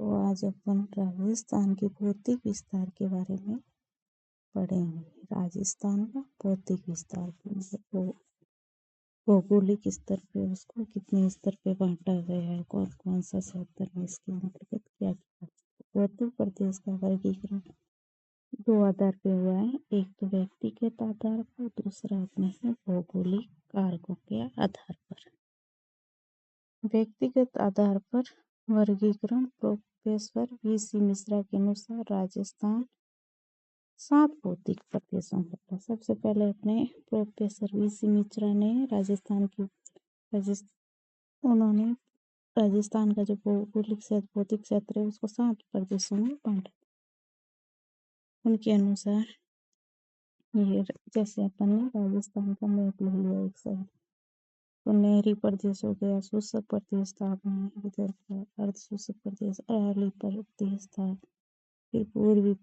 तो आज अपन राजस्थान के भौतिक विस्तार के बारे में पढ़ेंगे। राजस्थान का भौतिक विस्तार मतलब भौगोलिक स्तर पे उसको कितने स्तर पे बांटा गया है, कौन कौन सा क्षेत्र है, इसके अंतर्गत क्या क्या। भौतिक प्रदेश का वर्गीकरण दो आधार पे हुआ है, एक तो व्यक्तिगत आधार पर, दूसरा अपने है भौगोलिक कारकों के आधार पर। व्यक्तिगत आधार पर वर्गीकरण प्रोफेसर वी.सी. मिश्रा के अनुसार राजस्थान 7 भौतिक प्रदेशों में बटा। सबसे पहले अपने प्रोफेसर वी.सी. मिश्रा ने उन्होंने राजस्थान का जो भौगोलिक क्षेत्र भौतिक क्षेत्र है उसको 7 प्रदेशों में बांटा। उनके अनुसार ये जैसे अपन ने राजस्थान का मैप ले लिया एक साइड, तो नहरी प्रदेश हो गया, शुष्क प्रदेश था अपने विदर्भ का, अर्ध शुष्क प्रदेश अरावली प्रदेश था, फिर पूर्वी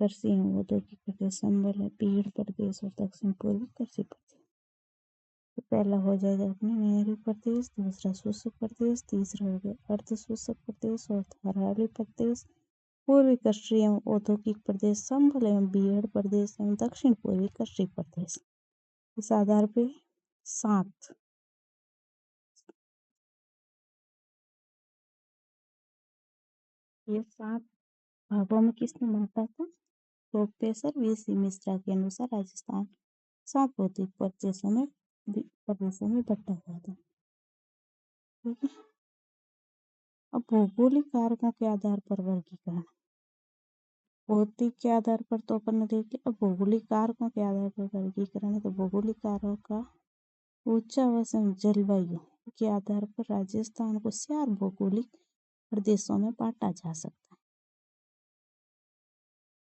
पश्चिम औद्योगिक प्रदेश संबल है, पीड़ प्रदेश और दक्षिण पूर्वी कृषि प्रदेश। तो पहला हो जाएगा अपने नहरी प्रदेश, दूसरा शुष्क प्रदेश, तीसरा हो गया अर्ध शुष्क प्रदेश, चौथा अरावली प्रदेश, पूर्वी कृषि एवं औद्योगिक प्रदेश संबल एवं बीड़ प्रदेश एवं दक्षिण पूर्वी कृषि प्रदेश। इस आधार पे 7 ये 7 भागों में किसने बांटा था? Professor VC. मिश्रा के अनुसार राजस्थान 7 भौतिक प्रदेशों में बटा हुआ था। ठीक है। अब भौगोलिक कारकों के आधार पर वर्गीकरण। भौतिक के आधार पर तो अपन ने देख लिया, अब भौगोलिक कारकों के आधार पर वर्गीकरण है। तो भौगोलिक कारकों का उच्चावच एवं जलवायु के आधार पर राजस्थान को 4 भौगोलिक प्रदेशों में बांटा जा सकता है।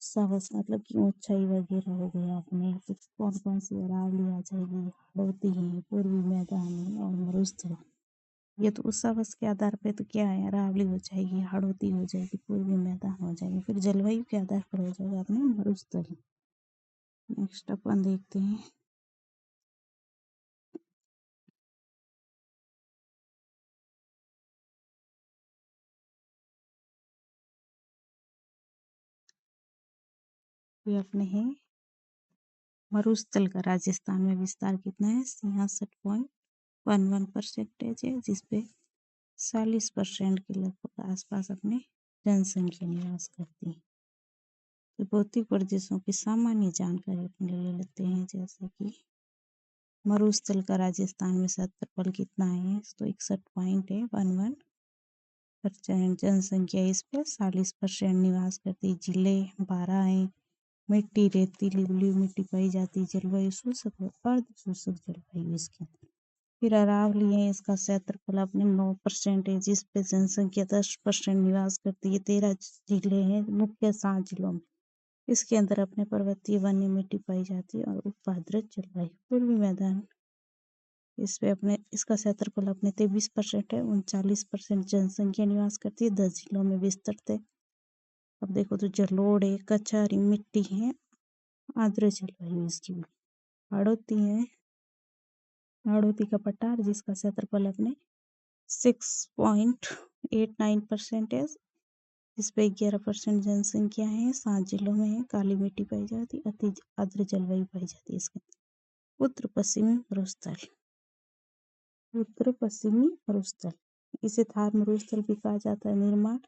उच्चावच मतलब कि ऊंचाई वगैरह हो गया अपने, कौन कौन सी अरावली आ जाएगी, हाड़ौती है, पूर्वी मैदान है और मरुस्थल। ये तो उस अवस के आधार पे तो क्या है, अरावली हो जाएगी, हाड़ौती हो जाएगी, पूर्वी मैदान हो जाएगी। फिर जलवायु के आधार पर हो जाएगा अपने मरुस्थल। नेक्स्ट अपन देखते हैं ये अपने है मरुस्थल का राजस्थान में विस्तार कितना है, 66.11% है, जिसपे 40% के लगभग आसपास अपने जनसंख्या निवास करती है। तो भौतिक प्रदेशों की सामान्य जानकारी अपने ले लेते हैं, जैसे कि मरुस्थल का राजस्थान में क्षेत्रफल कितना है, तो 61.11%। जनसंख्या इस पर 40% निवास करती है। जिले 12 हैं। मिट्टी रेतीली मिट्टी पाई जाती है। जलवायु शुष्क और अर्ध शुष्क जलवायु इसके अंदर। फिर अरावली है, इसका क्षेत्रफल अपने 9% है, जिस पे जनसंख्या 10% निवास करती है। 13 जिले हैं मुख्य 7 जिलों में। इसके अंदर अपने पर्वतीय वन्य मिट्टी पाई जाती है और उपआद्रत जलवायु। पूर्वी मैदान इस पे अपने इसका क्षेत्रफल अपने 23% है। 39% जनसंख्या निवास करती है। 10 जिलों में विस्तृत है। अब देखो तो जलोढ़ है, कछारी मिट्टी है, आर्द्र जलवायु इसकी। हाड़ौती है, हाड़ौती का पठार जिसका क्षेत्रफल अपने 6.89% है, इस पे 11% जनसंख्या है। 7 जिलों में है। काली मिट्टी पाई जाती, अति आर्द्र जलवायु पाई जाती है इसके। उत्तर पश्चिमी मरुस्थल, उत्तर पश्चिमी मरुस्थल, इसे थार मरुस्थल भी कहा जाता है। निर्माण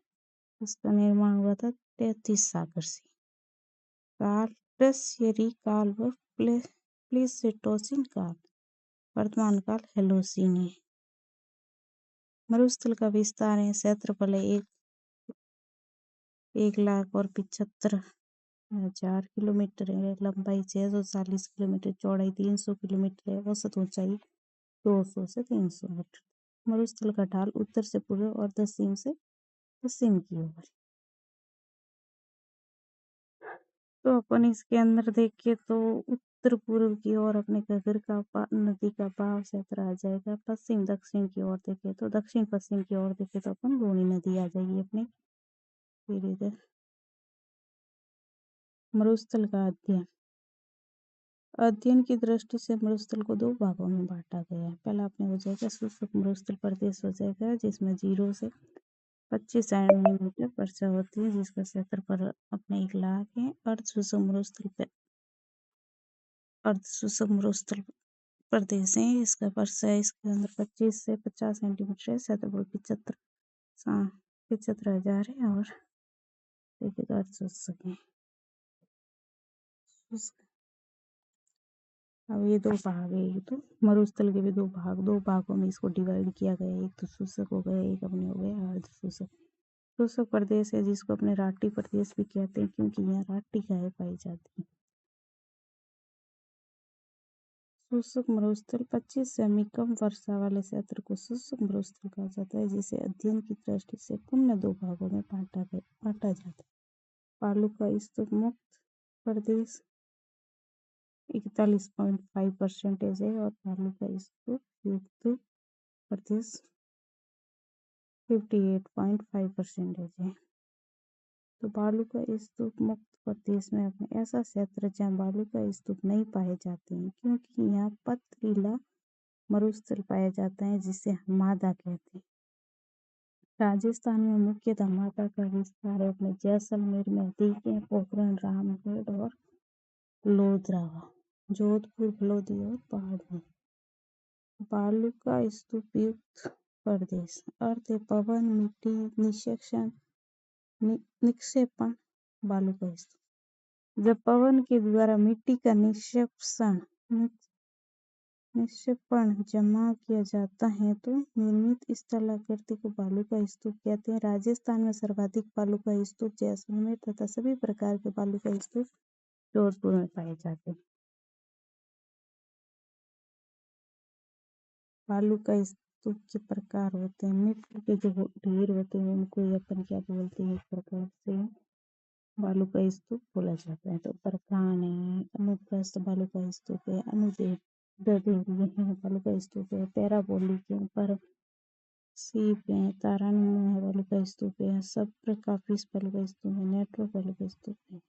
इसका निर्माण हुआ था 33 सागर से। काल टर्शियरी काल व प्लेस्टोसीन काल, वर्तमान काल हेलोसीन है। मरुस्थल का विस्तार है, क्षेत्रफल है 1,75,000 किलोमीटर है। लंबाई 640 किलोमीटर, चौड़ाई 300 किलोमीटर है। औसत ऊंचाई 200 से 300 मीटर। मरुस्थल का ढाल उत्तर से पूर्व और दक्षिण से पश्चिम की ओर। तो अपन इसके अंदर देखें तो उत्तर पूर्व की ओर अपने घग्गर का नदी का बहाव क्षेत्र आ जाएगा। पश्चिम दक्षिण की ओर देखें तो दक्षिण पश्चिम की ओर देखें तो अपन लूनी नदी आ जाएगी अपनी। फिर इधर मरुस्थल का अध्ययन, अध्ययन की दृष्टि से मरुस्थल को 2 भागों में बांटा गया है। पहला अपने हो जाएगा शुष्क मरुस्थल प्रदेश हो जाएगा, जिसमें 0 से 25 सेंटीमीटर वर्षा होती है, जिसका क्षेत्रफल अपने 1 लाख है। अर्ध शुष्क प्रदेश है। इसका वर्षा इसके अंदर 25 से 50 सेंटीमीटर है। क्षेत्रफल 75,000 है। और देखिए तो अर्ध शुष्क है। अब ये 2 भाग है। ये तो मरुस्थल के भी 2 भागों में इसको डिवाइड किया गया है। एक तो शुष्क हो गया, एक अपने हो गया अर्ध शुष्क। शुष्क प्रदेश है जिसको अपने राट्टी प्रदेश भी कहते हैं, क्योंकि यहाँ राट्टी गाय पाई जाती है। शुष्क मरुस्थल 25 सेमी कम वर्षा वाले क्षेत्र को शुष्क मरुस्थल कहा जाता है, जिसे अध्ययन की दृष्टि से पुनः 2 भागों में बांटा जाता है। बालू का स्तूप मुक्त प्रदेश 41.5% है और बालू का स्तूप युक्त प्रदेश 58.5% है। तो बालू का स्तूप मुक्त प्रदेश में अपने ऐसा क्षेत्र जहाँ बालू का स्तूप नहीं पाए जाते हैं, क्योंकि यहाँ पथरीला मरुस्थल पाया जाता है, जिसे हम मादा कहते हैं। राजस्थान में मुख्यतः मादा का विस्तार अपने जैसलमेर में अधिक है। पोखरण, रामगढ़ और लोधरावा, जोधपुर, फलोदी और पहाड़ में। बालू का स्तूप युक्त प्रदेश अर्थ है पवन, मिट्टी, निक्षेपण। बालू का स्तूप जब पवन के द्वारा मिट्टी का निक्षेपण जमा किया जाता है तो निर्मित स्थलाकृति को बालू का स्तूप कहते हैं। राजस्थान में सर्वाधिक बालू का स्तूप जैसलमेर तथा सभी प्रकार के बालू का स्तूप जोधपुर में पाए जाते हैं। बालू का स्तूप के प्रकार होते हैं। मिट्टी के जो ढेर होते हैं उनको अपन क्या बोलते हैं, एक प्रकार से बालू का स्तूप बोला जाता है। तो बरखान है, अनुप्रस्थ बालू का स्तूप है, बालू का स्तूप है, पैराबोलिक के ऊपर सीप है, तारानुमा बालू का स्तूप है, सप्र काफिस बालू का स्तूप है, नेटवर्क बालू का स्तूप है।